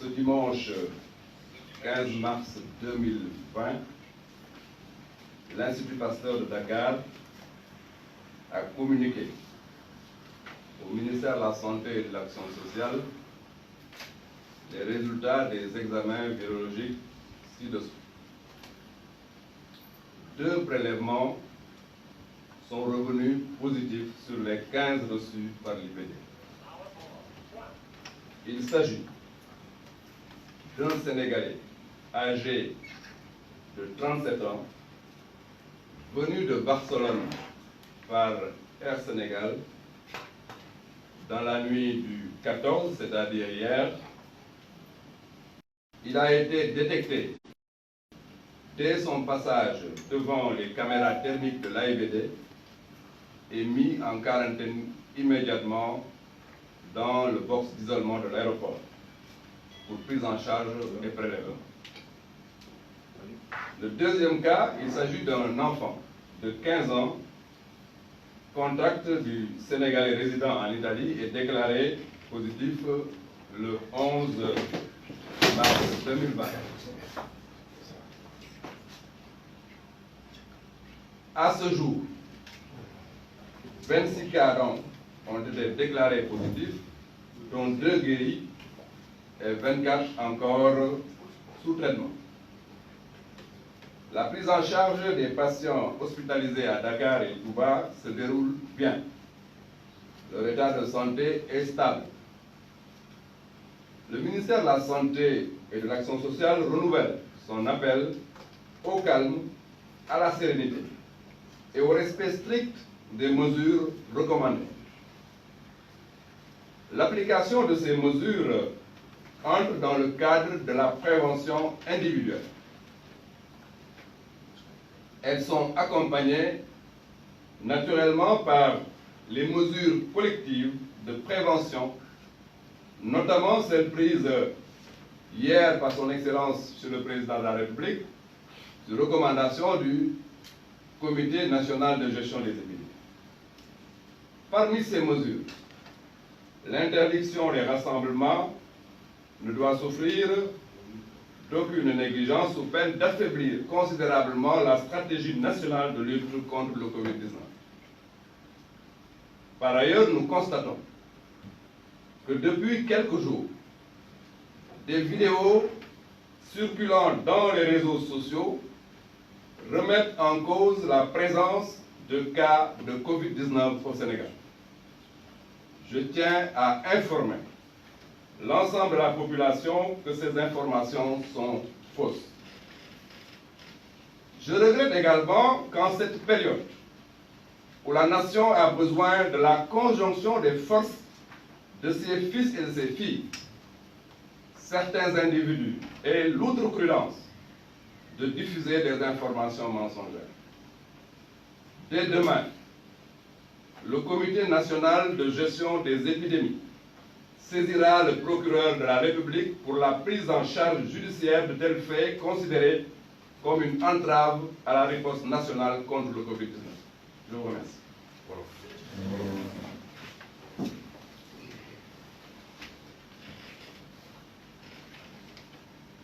ce dimanche 15 mars 2020, l'Institut Pasteur de Dakar a communiqué au ministère de la Santé et de l'Action sociale les résultats des examens virologiques ci-dessous. 2 prélèvements sont revenus positifs sur les 15 reçus par l'IPD. Il s'agit d'un Sénégalais âgé de 37 ans, venu de Barcelone par Air Sénégal dans la nuit du 14, c'est-à-dire hier. Il a été détecté dès son passage devant les caméras thermiques de l'AIBD et mis en quarantaine immédiatement dans le box d'isolement de l'aéroport pour prise en charge des prélèvements. Le deuxième cas, il s'agit d'un enfant de 15 ans, contact du Sénégalais résident en Italie et déclaré positif le 11 mars 2020. À ce jour, 26 cas donc ont été déclarés positifs, dont 2 guéris et 24 encore sous traitement. La prise en charge des patients hospitalisés à Dakar et Touba se déroule bien. Leur état de santé est stable. Le ministère de la Santé et de l'Action sociale renouvelle son appel au calme, à la sérénité et au respect strict des mesures recommandées. L'application de ces mesures entre dans le cadre de la prévention individuelle. Elles sont accompagnées naturellement par les mesures collectives de prévention, notamment celles prises hier par son Excellence Monsieur le Président de la République, sur recommandation du Comité national de gestion des épidémies. Parmi ces mesures, l'interdiction des rassemblements ne doit souffrir d'aucune négligence sous peine d'affaiblir considérablement la stratégie nationale de lutte contre le Covid-19. Par ailleurs, nous constatons que depuis quelques jours, des vidéos circulant dans les réseaux sociaux remettent en cause la présence de cas de Covid-19 au Sénégal. Je tiens à informer l'ensemble de la population que ces informations sont fausses. Je regrette également qu'en cette période où la nation a besoin de la conjonction des forces de ses fils et de ses filles, certains individus aient l'outrecuidance de diffuser des informations mensongères. Dès demain, le Comité national de gestion des épidémies saisira le procureur de la République pour la prise en charge judiciaire de tels faits considérés comme une entrave à la riposte nationale contre le Covid-19. Je vous remercie.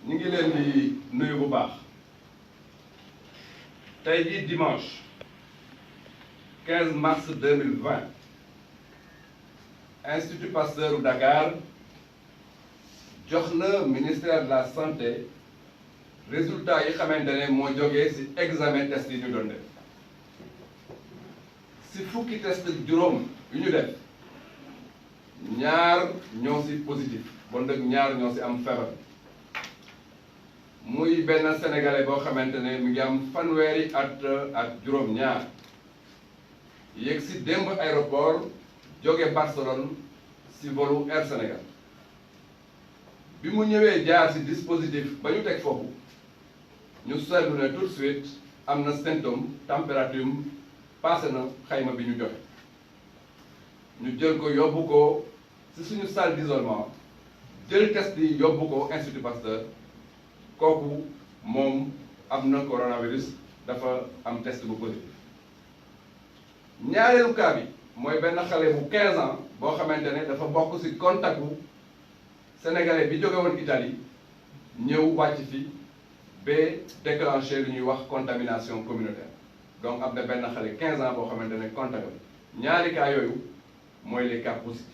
Ñu ngi leen di nuyu bu baax. Tey jii dimanche 15 mars 2020, Institut Pasteur de Dakar jox na ministère de la Santé résultat yi xamante ne moo jógee ci examen test yi ñu doon def. Ci fukki test juróom yu ñu def, ñaar ñoo ci positif, bon nag ñaar ñoo ci am feebar. Muy benn Sénégalais boo xamante ne mi ngi am fanweeri at ak juróom ñaar, yegg ci démb aéroport jóge Barcelone ci volu Air Sénégal. Bi mu ñëwee jaar ci dispositif ba ñu teg foofu, ñu seetlu ne tout de suite am na symptôme, température passé na xayma bi ñu joxe. Ñu jël ko yóbbu ko ci suñu salle d'isolement, jël test yi yóbbu ko Institut Pasteur. Kooku moom am na coronavirus, dafa am test bu positif. Ñaareelu cas bi mooy benn xale bu 15 ans boo xamante ne dafa bokk ci contact bu sénégalais bi jóge woon Italie ñëw wàcc fi ba déclenché lu ñuy wax contamination communautaire donc am na benn xale 15 ans boo xamante ne contact ñaari cas yooyu mooy les cas positifs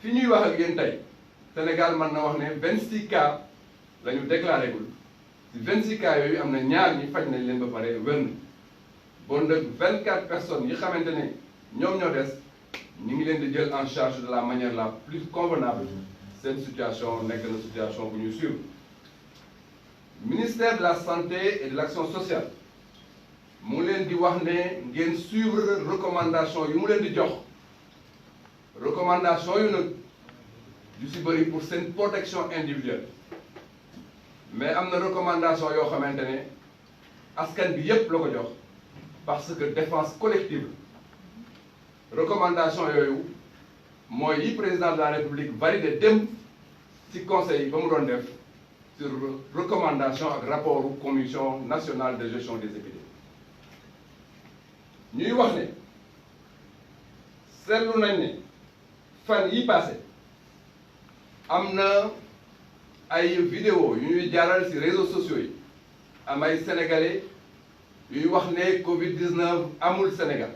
fi ñuy wax ak yéen tey Sénégal mën na wax ne 26 cas la ñu déclaré gul ci 26 cas yooyu am na ñaar ñi faj nañ leen ba pare wér na bon nag 24 personnes yi xamante ne ñoom ñoo des ñu ngi leen di jël en charge de la manière la plus convenable seen situation nekk na situation bu ñuy suivre ministère de la santé et de l'action sociale mu ngi leen di wax ne ngeen suivre recommandation yu mu leen di jox recommandation yu nag yu si bëri pour seen protection individuelle mais am na recommandation yoo xamante ne askan bi yépp la ko jox parce que défense collective recommandation yooyu mooy yi président de la république validé dem ci conseil ba mu doon def sur recommandation ak rapport commission nationale de gestion des épidémies ñuy wax ne seetlu nañ ne fan yi passé am na ay vidéo yu ñuy jaaral ci réseaux sociaux yi am ay sénégalais yuy wax ne Covid-19 amul Sénégal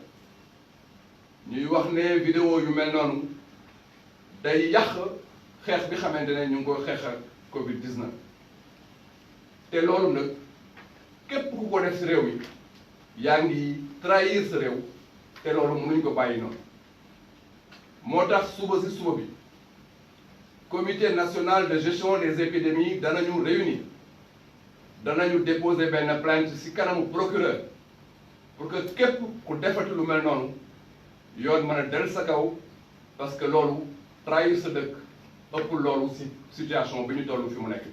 ñuy wax ne vidéo yu mel noonu day yàq xeex bi xamante ne ñu ngi ko xeex ak Covid-19 te loolu nag képp ku ko def ci réew mi yaa ngi trahir sa réew te loolu mënuñ ko bàyyi noonu moo tax suba ci suba bi comité national de gestion des épidémies danañu réunir danañu déposer benn plainte ci kanamu procureur pour que képp ku defati lu mel noonu yoon mën a del sa kaw parce que loolu trahir sa dëkk ëpp loolu ci situation bi ñu toll fi mu nekk